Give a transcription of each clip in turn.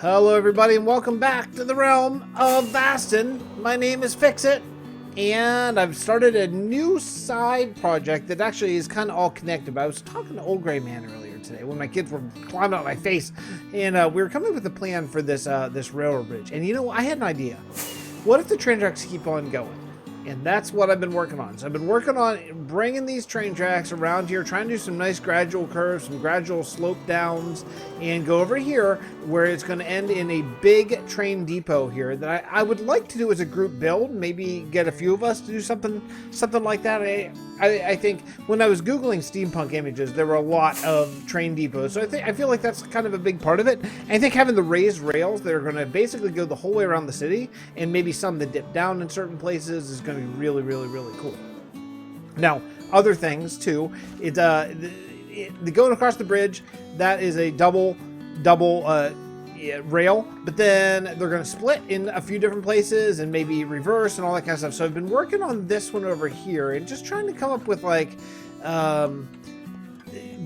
Hello everybody and welcome back to the Realm of Vasten. My name is Fixxitt, and I've started a new side project that actually is kind of all connected. But I was talking to Old Gray Man earlier today when my kids were climbing up my face, and we were coming up with a plan for this this railroad bridge. And you know, I had an idea. What if the train tracks keep on going? And that's what I've been working on. So I've been working on bringing these train tracks around here, trying to do some nice gradual curves, some gradual slope downs, and go over here where it's going to end in a big train depot here that I would like to do as a group build. Maybe get a few of us to do something like that. I think when I was Googling steampunk images, there were a lot of train depots. So I feel like that's kind of a big part of it. And I think having the raised rails that are going to basically go the whole way around the city, and maybe some that dip down in certain places, is going to be really, really, really cool. Now, other things too. The going across the bridge, that is a double rail, but then they're going to split in a few different places and maybe reverse and all that kind of stuff. So I've been working on this one over here and just trying to come up with like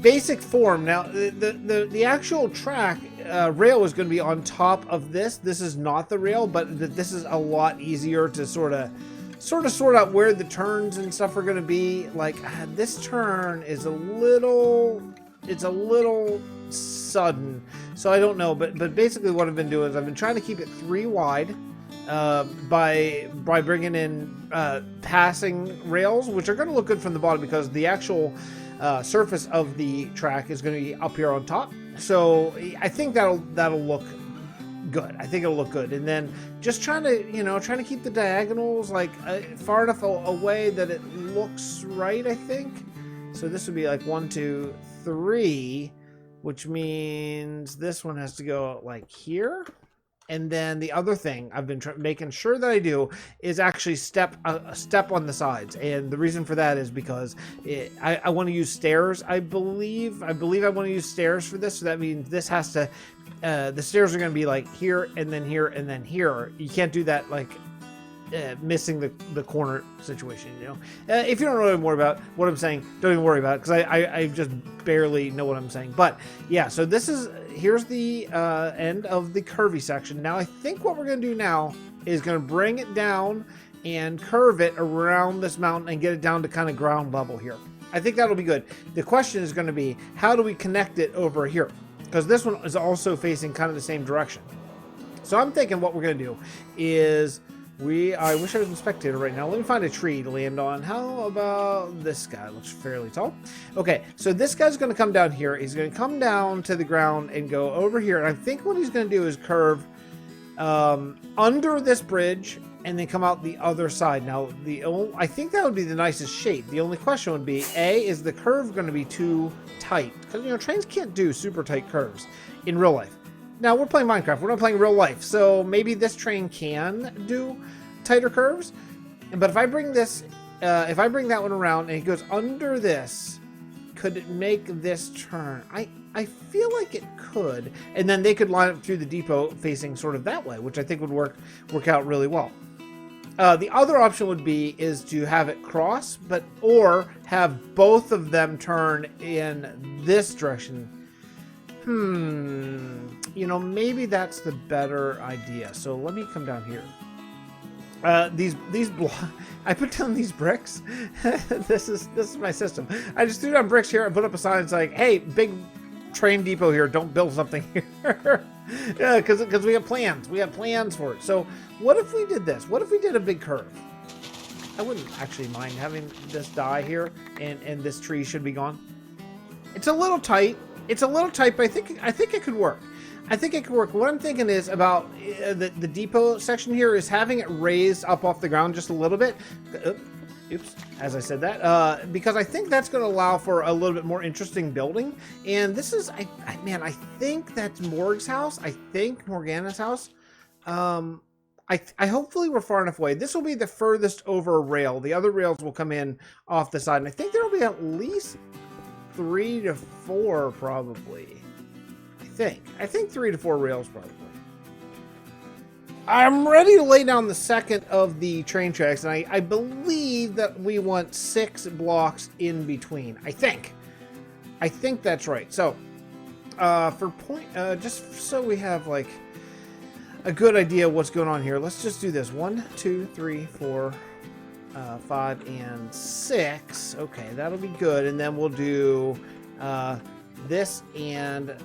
basic form. Now the actual track rail is going to be on top of this. This is not the rail, but this is a lot easier to sort of sort out where the turns and stuff are going to be. Like this turn is a little sudden, so I don't know, but basically what I've been doing is I've been trying to keep it 3 wide by bringing in passing rails, which are going to look good from the bottom because the actual surface of the track is going to be up here on top. So I think that'll look good. I think it'll look good. And then just trying to keep the diagonals like far enough away that it looks right, I think. So this would be like 1, 2, 3, which means this one has to go like here. And then the other thing I've been making sure that I do is actually step on the sides. And the reason for that is because I want to use stairs. I believe I want to use stairs for this. So that means this has to, the stairs are going to be like here and then here and then here. You can't do that like missing the corner situation, you know. If you don't know more about what I'm saying, don't even worry about it, because I just barely know what I'm saying. But yeah, so here's the end of the curvy section. Now I think what we're going to do now is going to bring it down and curve it around this mountain and get it down to kind of ground level here. I think that'll be good. The question is going to be, how do we connect it over here? Because this one is also facing kind of the same direction. So I'm thinking what we're going to do is I wish I was in spectator right now. Let me find a tree to land on. How about this guy? Looks fairly tall. Okay, so this guy's going to come down here. He's going to come down to the ground and go over here. And I think what he's going to do is curve under this bridge and then come out the other side. Now, I think that would be the nicest shape. The only question would be, is the curve going to be too tight? Because, you know, trains can't do super tight curves in real life. Now, we're playing Minecraft. We're not playing real life. So maybe this train can do tighter curves. But if I bring this, if I bring that one around and it goes under this, could it make this turn? I feel like it could. And then they could line up through the depot facing sort of that way, which I think would work out really well. The other option would be is to have it cross, or have both of them turn in this direction. You know, maybe that's the better idea. So let me come down here. I put down ththese bricks. This is my system. I just threw down bricks here and put up a sign that's like, hey, big train depot here, don't build something here. Yeah, because we have plans. We have plans for it. So what if we did this? What if we did a big curve? I wouldn't actually mind having this die here, and this tree should be gone. It's a little tight. It's a little tight, but I think it could work. I think it could work. What I'm thinking is about the depot section here is having it raised up off the ground just a little bit. Oops, as I said that, because I think that's going to allow for a little bit more interesting building. And this is, man, I think that's Morg's house. I think Morgana's house. I hopefully we're far enough away. This will be the furthest over rail. The other rails will come in off the side, and I think there will be at least 3 to 4 probably. I think 3 to 4 rails probably. I'm ready to lay down the second of the train tracks, and I believe that we want 6 blocks in between. I think that's right. So for point, just so we have like a good idea of what's going on here. Let's just do this. 1, 2, 3, 4, 5, and 6. Okay, that'll be good. And then we'll do this and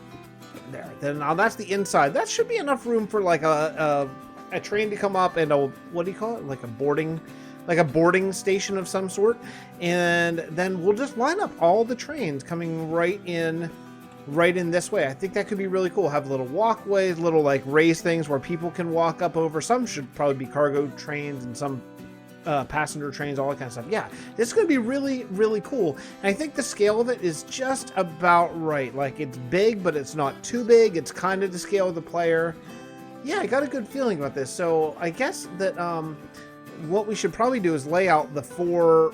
there. Then now that's the inside. That should be enough room for like a train to come up and a, what do you call it? Like a boarding station of some sort. And then we'll just line up all the trains coming right in this way. I think that could be really cool. Have little walkways, little like raised things where people can walk up over. Some should probably be cargo trains and some passenger trains, all that kind of stuff. Yeah, this is going to be really, really cool. And I think the scale of it is just about right. Like, it's big, but it's not too big. It's kind of the scale of the player. Yeah, I got a good feeling about this. So I guess that what we should probably do is lay out the four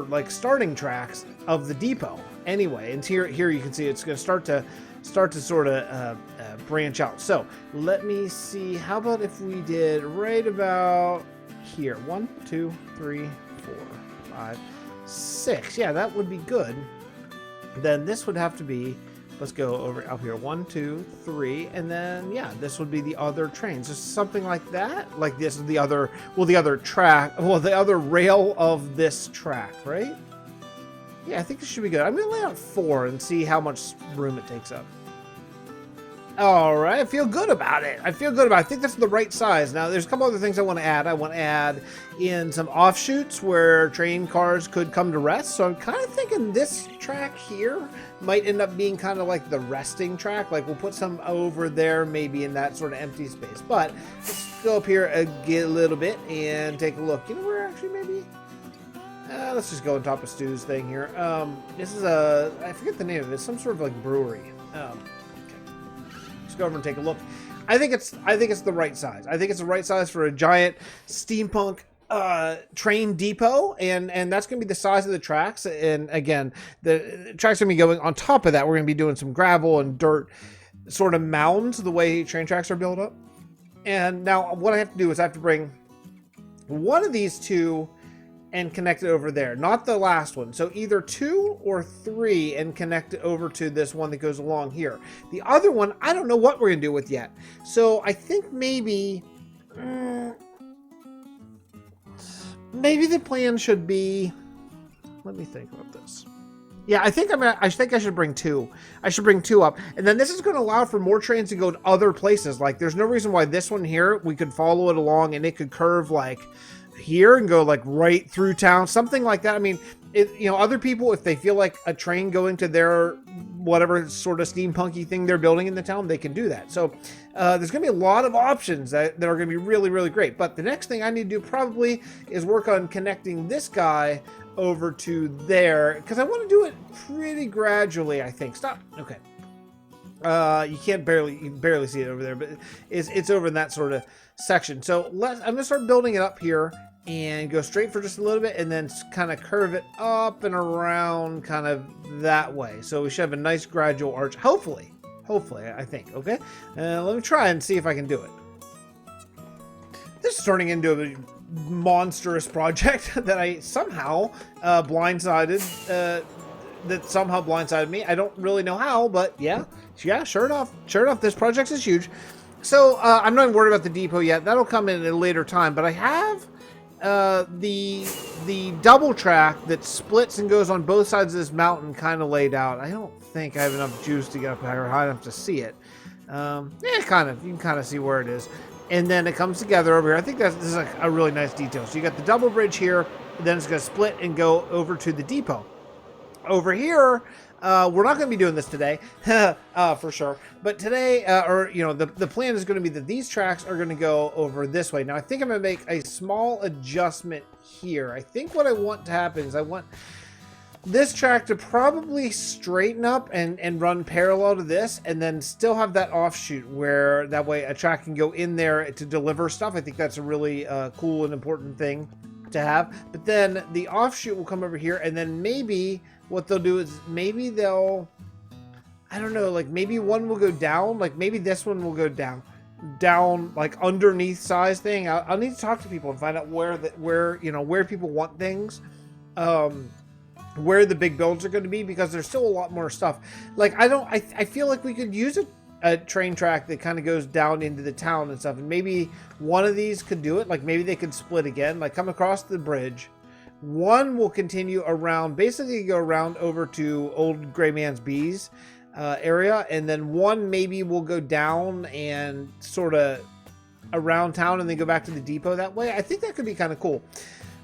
like starting tracks of the depot. Anyway, and here you can see it's going to start to sort of branch out. So let me see. How about if we did right about here? 1, 2, 3, 4, 5, 6. Yeah, that would be good. Then this would have to be, let's go over up here. 1, 2, 3, and then yeah, this would be the other trains. Just something like that. Like this is the other track. Well, the other rail of this track, right? Yeah, I think this should be good. I'm going to lay out 4 and see how much room it takes up. All right, I feel good about it. I think that's the right size. Now, there's a couple other things I want to add. I want to add in some offshoots where train cars could come to rest. So I'm kind of thinking this track here might end up being kind of like the resting track. Like we'll put some over there, maybe in that sort of empty space. But let's go up here a little bit and take a look. You know where actually maybe... let's just go on top of Stu's thing here. This is I forget the name of it. It's some sort of like brewery. Okay. Let's go over and take a look. I think it's the right size. I think it's the right size for a giant steampunk train depot, and that's going to be the size of the tracks. And again, the tracks are going to be going on top of that. We're going to be doing some gravel and dirt sort of mounds the way train tracks are built up. And now what I have to do is I have to bring one of these two and connect it over there, not the last one. So either 2 or 3 and connect it over to this one that goes along here. The other one, I don't know what we're gonna do with yet. So I think maybe the plan should be, let me think about this. Yeah, I think I should bring 2. I should bring 2 up. And then this is going to allow for more trains to go to other places. Like there's no reason why this one here, we could follow it along and it could curve like here and go like right through town, something like that. I mean, other people, if they feel like a train going to their whatever sort of steampunky thing they're building in the town, they can do that. So there's going to be a lot of options that are going to be really, really great. But the next thing I need to do probably is work on connecting this guy over to there, because I want to do it pretty gradually, I think. Stop. Okay. You can barely see it over there, but it's over in that sort of section. So I'm going to start building it up here and go straight for just a little bit and then kind of curve it up and around kind of that way. So we should have a nice gradual arch. Hopefully, I think. Okay. Let me try and see if I can do it. This is turning into a monstrous project that I somehow blindsided. That somehow blindsided me. I don't really know how, but yeah, sure enough, this project is huge. So I'm not even worried about the depot yet. That'll come in at a later time. But I have the double track that splits and goes on both sides of this mountain kind of laid out. I don't think I have enough juice to get up high enough to see it. Yeah, kind of. You can kind of see where it is. And then it comes together over here. I think this is a really nice detail. So you got the double bridge here, and then it's going to split and go over to the depot. Over here, we're not going to be doing this today, for sure. But today, the plan is going to be that these tracks are going to go over this way. Now, I think I'm going to make a small adjustment here. I think what I want to happen is I want this track to probably straighten up and run parallel to this, and then still have that offshoot where that way a track can go in there to deliver stuff. I think that's a really cool and important thing to have. But then the offshoot will come over here, and then maybe what they'll do is maybe they'll, I don't know, like maybe one will go down, like maybe this one will go down like underneath size thing. I'll need to talk to people and find out where people want things, where the big builds are going to be, because there's still a lot more stuff. Like I feel like we could use a train track that kind of goes down into the town and stuff. And maybe one of these could do it. Like maybe they could split again, like come across the bridge. One will continue around, basically go around over to Old Gray Man's Bees area. And then one maybe will go down and sort of around town and then go back to the depot that way. I think that could be kind of cool.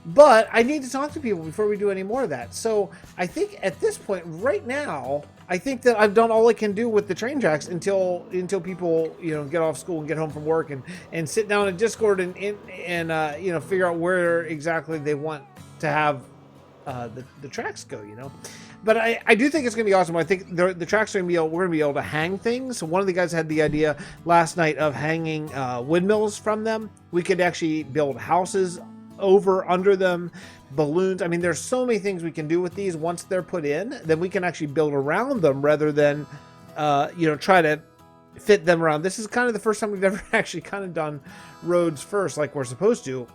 But I need to talk to people before we do any more of that. So I think at this point right now, I think that I've done all I can do with the train tracks until people, you know, get off school and get home from work and sit down in Discord and you know, figure out where exactly they want to have the tracks go, you know. But I do think it's going to be awesome. I think the tracks are going to be we're going to be able to hang things. So one of the guys had the idea last night of hanging windmills from them. We could actually build houses under them, balloons. I mean, there's so many things we can do with these once they're put in. Then we can actually build around them rather than, you know, try to fit them around. This is kind of the first time we've ever actually kind of done roads first like we're supposed to.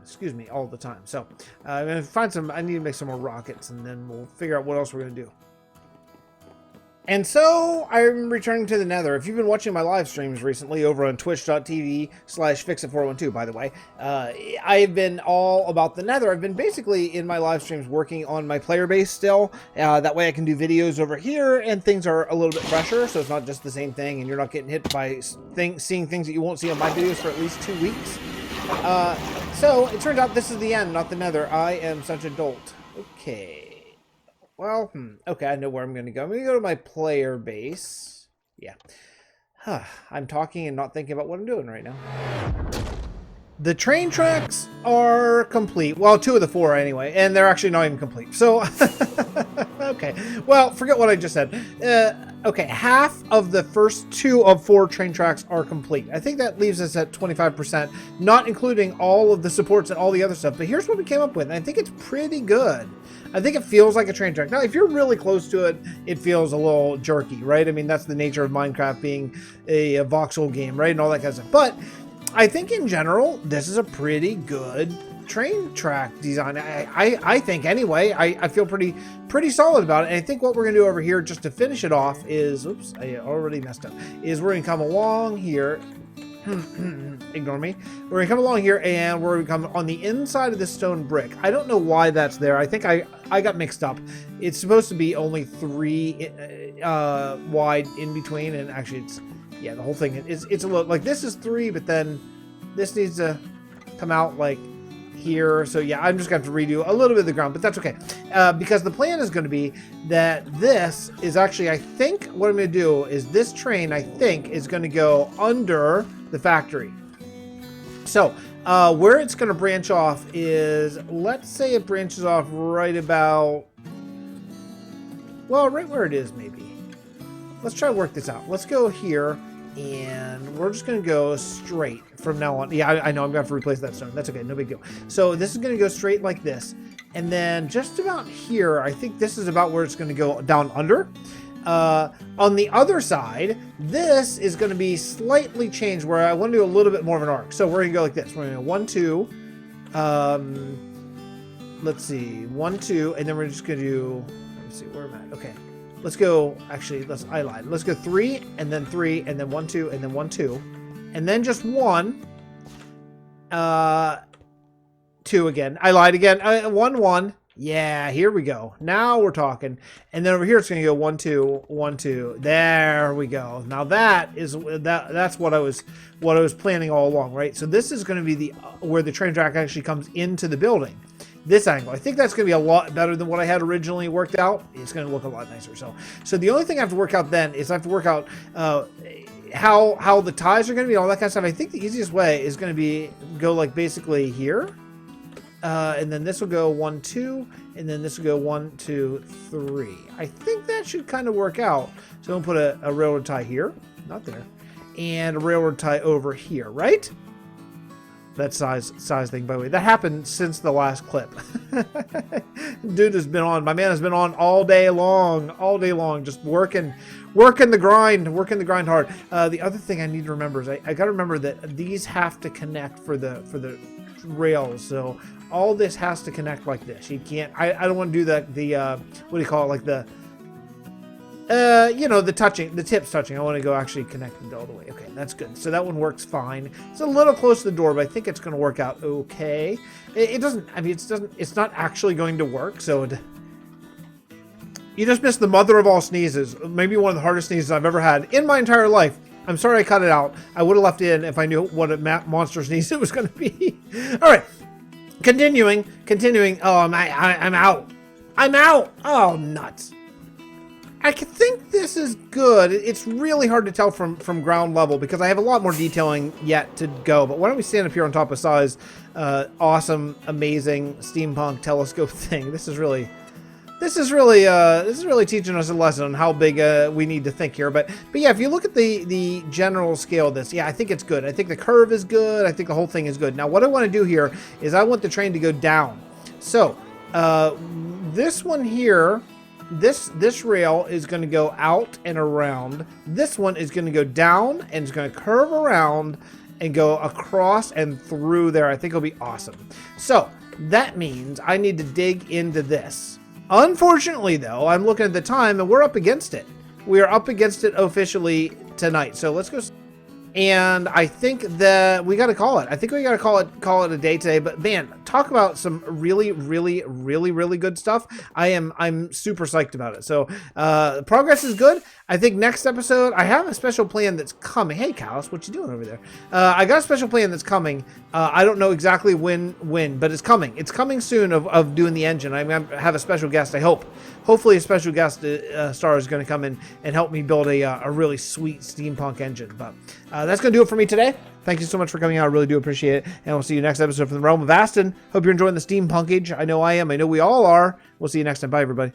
Excuse me, all the time. So I'm going to find some, I need to make some more rockets and then we'll figure out what else we're going to do. And so I'm returning to the Nether. If you've been watching my live streams recently over on twitch.tv/Fixxitt412, by the way, I've been all about the Nether. I've been basically in my live streams working on my player base still. That way I can do videos over here and things are a little bit fresher. So it's not just the same thing and you're not getting hit by seeing things that you won't see on my videos for at least 2 weeks. So it turns out this is the end, not the Nether. I am such a dolt. Okay. Well, okay, I know where I'm going to go. I'm going to go to my player base. Yeah. I'm talking and not thinking about what I'm doing right now. The train tracks are complete. Well, 2 of the 4 anyway, and they're actually not even complete. So, okay. Well, forget what I just said. Okay, half of the first 2 of 4 train tracks are complete. I think that leaves us at 25%, not including all of the supports and all the other stuff. But here's what we came up with, and I think it's pretty good. I think it feels like a train track. Now, if you're really close to it, it feels a little jerky, right? I mean, that's the nature of Minecraft being a voxel game, right? And all that kind of stuff. But I think in general, this is a pretty good train track design. I think anyway, I feel pretty solid about it. And I think what we're going to do over here just to finish it off is, oops, I already messed up, is we're going to come along here. Ignore me. We're going to come along here and we're going to come on the inside of the stone brick. I don't know why that's there. I think I got mixed up. It's supposed to be only 3 wide in between, and actually it's, yeah, the whole thing is, it's a little, like this is 3, but then this needs to come out like here. So yeah, I'm just going to have to redo a little bit of the ground, but that's okay. Because the plan is going to be that this is actually, I think what I'm going to do is this train, I think, is going to go under the factory. So where it's going to branch off is, let's say it branches off right about, well, right where it is maybe. Let's try to work this out. Let's go here, and we're just going to go straight from now on. Yeah, I know I'm going to have to replace that stone. That's okay, no big deal. So this is going to go straight like this. And then just about here, I think this is about where it's going to go down under. On the other side, this is going to be slightly changed where I want to do a little bit more of an arc. So we're going to go like this. We're going to go 1, 2. Let's see, 1, 2, and then we're just going to do, let's see, where am I? Okay. Let's go, actually, I lied. Let's go 3, and then 3, and then 1, 2, and then 1, 2. And then just 1. 2 again. I lied again. 1, 1. Yeah, here we go. Now we're talking. And then over here it's going to go 1, 2, 1, 2. There we go. Now that's what I was planning all along, right? So this is going to be the where the train track actually comes into the building. This angle. I think that's going to be a lot better than what I had originally worked out. It's going to look a lot nicer. So the only thing I have to work out then is I have to work out how the ties are going to be, all that kind of stuff. I think the easiest way is going to be go like basically here. And then this will go 1, 2, and then this will go 1, 2, 3. I think that should kind of work out. So I'm going to put a railroad tie here, not there, and a railroad tie over here, right? That size thing, by the way, that happened since the last clip. Dude has been on, my man has been on all day long, just working the grind hard. The other thing I need to remember is I got to remember that these have to connect for the rails. So all this has to connect like this. You can't, I don't want to do the what do you call it, like the you know, the tips touching. I want to go actually connected all the way. Okay, that's good. So that one works fine. It's a little close to the door, but I think it's going to work out okay. It doesn't, I mean, it's not actually going to work. So you just missed the mother of all sneezes. Maybe one of the hardest sneezes I've ever had in my entire life. I'm sorry I cut it out. I would have left it in if I knew what a monster sneeze it was going to be. All right, continuing. Oh, I'm out. I'm out. Oh, nuts. I think this is good. It's really hard to tell from ground level because I have a lot more detailing yet to go. But why don't we stand up here on top of Sai's awesome, amazing steampunk telescope thing? This is really teaching us a lesson on how big we need to think here. But yeah, if you look at the general scale of this, yeah, I think it's good. I think the curve is good. I think the whole thing is good. Now, what I want to do here is I want the train to go down. So this one here. This rail is going to go out and around. This one is going to go down and it's going to curve around and go across and through there. I think it'll be awesome. So that means I need to dig into this. Unfortunately, though, I'm looking at the time and we're up against it. We are up against it officially tonight. So let's go. And I think that we got to call it. I think we got to call it a day today. But man, talk about some really good stuff. I'm super psyched about it. So progress is good. I think next episode I have a special plan that's coming. Hey, Callus, what you doing over there? I got a special plan that's coming. I don't know exactly when, but it's coming. It's coming soon of doing the engine. I'm gonna have a special guest. I hope. Hopefully, a special guest star is going to come in and help me build a really sweet steampunk engine. But that's going to do it for me today. Thank you so much for coming out. I really do appreciate it. And we'll see you next episode from the Realm of Vasten. Hope you're enjoying the steampunk age. I know I am. I know we all are. We'll see you next time. Bye, everybody.